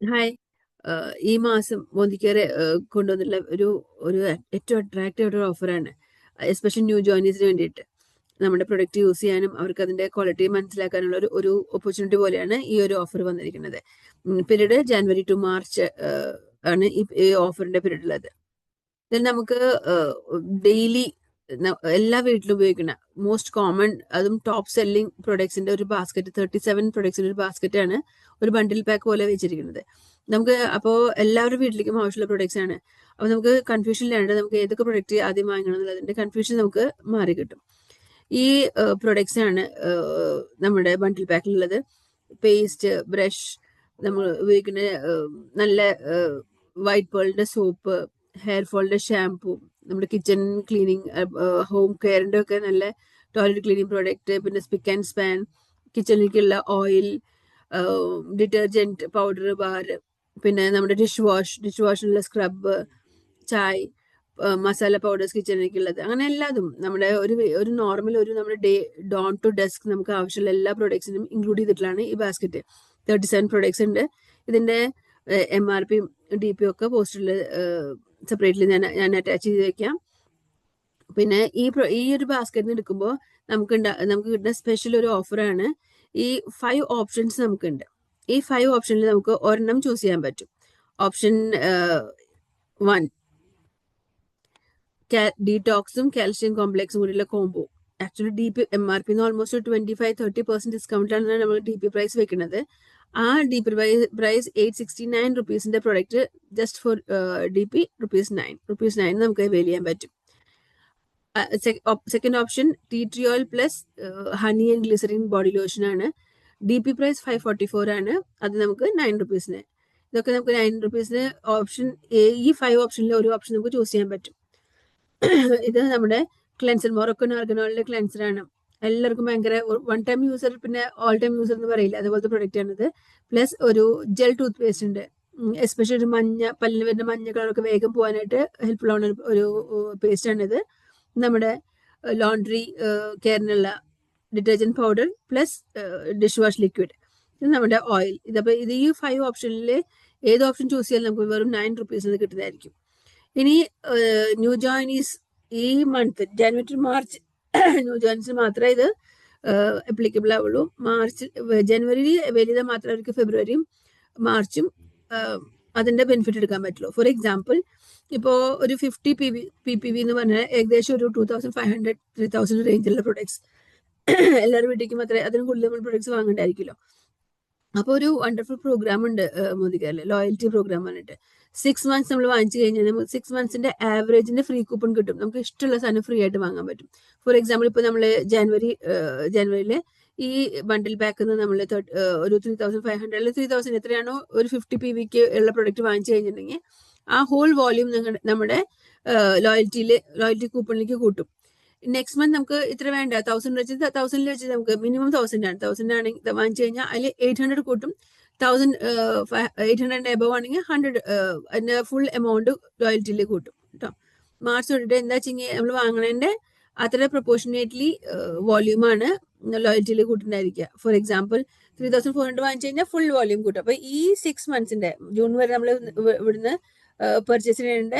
Hi. ഈ മാസം മോദിക്കേറെ കൊണ്ടുവന്നിട്ടുള്ള ഒരു ഒരു ഏറ്റവും അട്രാക്റ്റീവ് ആയിട്ടുള്ള ഓഫറാണ്. എസ്പെഷ്യലി ന്യൂ ജോയിനീസിന് വേണ്ടിയിട്ട് നമ്മുടെ പ്രൊഡക്റ്റ് യൂസ് ചെയ്യാനും അവർക്ക് അതിന്റെ ക്വാളിറ്റി മനസ്സിലാക്കാനുള്ള ഒരു ഓപ്പർച്യൂണിറ്റി പോലെയാണ് ഈ ഒരു ഓഫർ വന്നിരിക്കുന്നത്. പീരീഡ് ജാനുവരി ടു മാർച്ച് ആണ് ഈ ഓഫറിന്റെ പീരീഡ് ഉള്ളത്. ഇതിൽ നമുക്ക് ഡെയിലി എല്ലാ വീട്ടിലും ഉപയോഗിക്കുന്ന മോസ്റ്റ് കോമൺ അതും ടോപ്പ് സെല്ലിംഗ് പ്രൊഡക്ട്സിന്റെ ഒരു ബാസ്ക്കറ്റ് 37 പ്രൊഡക്ട്സിന്റെ ഒരു ബാസ്ക്കറ്റ് ആണ് ഒരു ബണ്ടിൽ പാക്ക് പോലെ വെച്ചിരിക്കുന്നത്. നമുക്ക് അപ്പോൾ എല്ലാവരുടെ വീട്ടിലേക്കും ആവശ്യമുള്ള പ്രൊഡക്ട്സ് ആണ്. അപ്പോൾ നമുക്ക് കൺഫ്യൂഷൻ ഇല്ലാണ്ട് നമുക്ക് ഏതൊക്കെ പ്രൊഡക്റ്റ് ആദ്യം വാങ്ങണം എന്നുള്ളതിന്റെ കൺഫ്യൂഷൻ നമുക്ക് മാറി കിട്ടും. ഈ പ്രൊഡക്ട്സ് ആണ് നമ്മുടെ ബണ്ടിൽ പാക്കിലുള്ളത്. പേസ്റ്റ്, ബ്രഷ്, നമ്മൾ ഉപയോഗിക്കുന്ന നല്ല വൈറ്റ് പേളിന്റെ സോപ്പ്, ഹെയർ ഫോളിന്റെ ഷാംപൂ, നമ്മുടെ കിച്ചൺ ക്ലീനിങ്, ഹോം കെയറിന്റെ ഒക്കെ നല്ല ടോയ്ലറ്റ് ക്ലീനിങ് പ്രോഡക്റ്റ്, പിന്നെ സ്പിക്ക് ആൻഡ് സ്പാൻ, കിച്ചണിലേക്കുള്ള ഓയിൽ, ഡിറ്റർജന്റ് പൗഡർ ബാർ, പിന്നെ നമ്മുടെ ഡിഷ് വാഷിനുള്ള സ്ക്രബ്, ചായ്, മസാല പൗഡേഴ്സ് കിച്ചണിലേക്കുള്ളത്, അങ്ങനെ എല്ലാതും നമ്മുടെ ഒരു നോർമൽ നമ്മുടെ ഡേ ഡോൺ ടു ഡെസ്ക് നമുക്ക് ആവശ്യമുള്ള എല്ലാ പ്രൊഡക്ട്സിനും ഇൻക്ലൂഡ് ചെയ്തിട്ടുള്ളതാണ് ഈ ബാസ്ക്കറ്റ്. 37 പ്രൊഡക്ട്സ് ഉണ്ട്. ഇതിന്റെ MRP DP ഒക്കെ പോസ്റ്ററിൽ സെപ്പറേറ്റ്ലി ഞാൻ അറ്റാച്ച് ചെയ്ത് വെക്കാം. പിന്നെ ഈ ഒരു ബാസ്ക്കറ്റിന് എടുക്കുമ്പോൾ നമുക്ക് കിട്ടുന്ന സ്പെഷ്യൽ ഒരു ഓഫറാണ്. ഈ 5 ഓപ്ഷൻസ് നമുക്കുണ്ട്. ഈ 5 ഓപ്ഷനിൽ നമുക്ക് ഒരെണ്ണം ചൂസ് ചെയ്യാൻ പറ്റും. ഓപ്ഷൻ 1 ഡീടോക്സും കാൽഷ്യം കോംപ്ലക്സും കൂടിയുള്ള combo. Actually DP MRP almost 25-30% ഡിസ്കൗണ്ടിലാണ് നമ്മൾ DP പ്രൈസ് വെക്കുന്നത്. ആ DP പ്രൈസ് 869 റുപ്പീസിന്റെ product just for DP rupees 9 നമുക്ക് അവൈൽ ചെയ്യാൻ പറ്റും. Second option tea tree oil plus honey and glycerin body lotion ആണ്. DP പ്രൈസ് 544 ആണ്. അത് നമുക്ക് 9 റുപ്പീസിന്. ഇതൊക്കെ നമുക്ക് 9 റുപ്പീസിന് ഓപ്ഷൻ ഈ 5 ഓപ്ഷനിൽ ഒരു ഓപ്ഷൻ നമുക്ക് ചൂസ് ചെയ്യാൻ പറ്റും. ഇത് നമ്മുടെ ക്ലെൻസർ, മൊറോക്കൻ ഓർഗനോളിന്റെ ക്ലെൻസർ ആണ്. എല്ലാവർക്കും ഭയങ്കര വൺ ടൈം യൂസർ പിന്നെ ഓൾ ടൈം യൂസർ എന്ന് പറയില്ല, അതുപോലത്തെ പ്രൊഡക്റ്റ് ആണിത്. പ്ലസ് ഒരു ജെൽ ടൂത്ത് പേസ്റ്റ് ഉണ്ട്. എസ്പെഷ്യലി ഒരു പല്ലിന് വരുന്ന മഞ്ഞ കളറൊക്കെ വേഗം പോകാനായിട്ട് ഹെൽപ്ഫുൾ ആണ് ഒരു പേസ്റ്റ് ആണിത്. നമ്മുടെ ലോണ്ട്രി കെയറിനുള്ള detergent powder plus dish wash liquid. ഇത് നമ്മുടെ ഓയിൽ. ഇത് ഈ 5 ഓപ്ഷനിൽ ഏത് ഓപ്ഷൻ ചൂസ് ചെയ്യാൻ നമുക്ക് വെറും 9 റുപ്പീസിന് കിട്ടുന്നതായിരിക്കും. ഇനി ന്യൂ ജോയിനീസ് ഈ month January to March new ജോയിനീസിന് മാത്രമേ ഇത് അപ്ലിക്കബിൾ ആവുള്ളൂ. ജനുവരി വലിയത് മാത്രമേ അവർക്ക് ഫെബ്രുവരിയും മാർച്ചും അതിന്റെ ബെനിഫിറ്റ് എടുക്കാൻ പറ്റുള്ളൂ. ഫോർ എക്സാമ്പിൾ, ഇപ്പോൾ ഒരു 50 PPV എന്ന് പറഞ്ഞാൽ ഏകദേശം ഒരു 2500-3000 റേഞ്ചിലുള്ള പ്രൊഡക്ട്സ് എല്ലാവരും വീട്ടിലേക്കും അതിനും കൂടുതൽ നമ്മൾ പ്രൊഡക്ട്സ് വാങ്ങണ്ടായിരിക്കുമല്ലോ. അപ്പോൾ ഒരു വണ്ടർഫുൾ പ്രോഗ്രാം ഉണ്ട് മോദിക്കാരില്, ലോയൽറ്റി പ്രോഗ്രാം പറഞ്ഞിട്ട്. 6 മന്ത്സ് നമ്മൾ വാങ്ങിച്ചു കഴിഞ്ഞാൽ നമുക്ക് 6 മന്ത്സിന്റെ ആവറേജിന്റെ ഫ്രീ കൂപ്പൺ കിട്ടും. നമുക്ക് ഇഷ്ടമുള്ള സാധനം ഫ്രീ ആയിട്ട് വാങ്ങാൻ പറ്റും. ഫോർ എക്സാമ്പിൾ, ഇപ്പൊ നമ്മൾ ജനുവരിയില് ഈ ബണ്ടിൽ പാക്ക് നമ്മൾ ഒരു 3500 അല്ലെങ്കിൽ 3000 എത്രയാണോ ഒരു 50 PVക്ക് ഉള്ള പ്രൊഡക്റ്റ് വാങ്ങിച്ചു കഴിഞ്ഞിട്ടുണ്ടെങ്കിൽ ആ ഹോൾ വോള്യൂം നമ്മുടെ ലോയൽറ്റി കൂപ്പണിലേക്ക് കൂട്ടും. നെക്സ്റ്റ് മന്ത് നമുക്ക് ഇത്ര വേണ്ട, 1000 വെച്ച് 1000 വെച്ച് നമുക്ക് മിനിമം 1000 ആണ്. 1000 ആണെങ്കിൽ വാങ്ങിച്ചു കഴിഞ്ഞാൽ അതിൽ 800 കൂട്ടും. 800 എബവ് ആണെങ്കിൽ 100 അതിന്റെ ഫുൾ എമൗണ്ട് ലോയൽറ്റിയിൽ കൂട്ടും കേട്ടോ. മാർച്ച് തൊട്ടിട്ട് എന്താ വെച്ചെങ്കിൽ നമ്മൾ വാങ്ങണതിന്റെ അത്ര പ്രൊപ്പോർഷനേറ്റ്ലി വോള്യൂമാണ് ലോയൽറ്റിയിൽ കൂട്ടുണ്ടായിരിക്കുക. ഫോർ എക്സാമ്പിൾ 3400 വാങ്ങിച്ചു കഴിഞ്ഞാൽ ഫുൾ വോള്യൂം കൂട്ടും. അപ്പൊ ഈ 6 മന്ത്സിന്റെ ജൂൺ വരെ നമ്മൾ ഇവിടുന്ന് പർച്ചേസ് ചെയ്യേണ്ട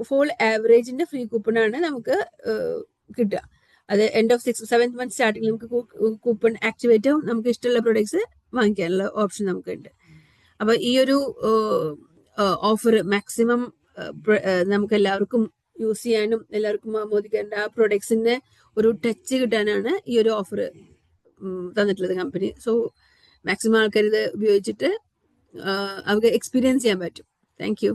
ഫുൾ ആവറേജിന്റെ ഫ്രീ കൂപ്പൺ ആണ് നമുക്ക് കിട്ടുക. അത് end of 7th month starting നമുക്ക് കൂപ്പൺ ആക്ടിവേറ്റ് ആവും. നമുക്ക് ഇഷ്ടമുള്ള പ്രൊഡക്ട്സ് വാങ്ങിക്കാനുള്ള ഓപ്ഷൻ നമുക്കുണ്ട്. അപ്പൊ ഈ ഒരു ഓഫർ മാക്സിമം നമുക്ക് എല്ലാവർക്കും യൂസ് ചെയ്യാനും എല്ലാവർക്കും മോദിക്കാരൻ്റെ ആ പ്രൊഡക്ട്സിന്റെ ഒരു ടച്ച് കിട്ടാനാണ് ഈ ഒരു ഓഫർ തന്നിട്ടുള്ളത് കമ്പനി. സോ മാക്സിമം ആൾക്കാർ ഇത് ഉപയോഗിച്ചിട്ട് അവർക്ക് എക്സ്പീരിയൻസ് ചെയ്യാൻ പറ്റും. Thank you.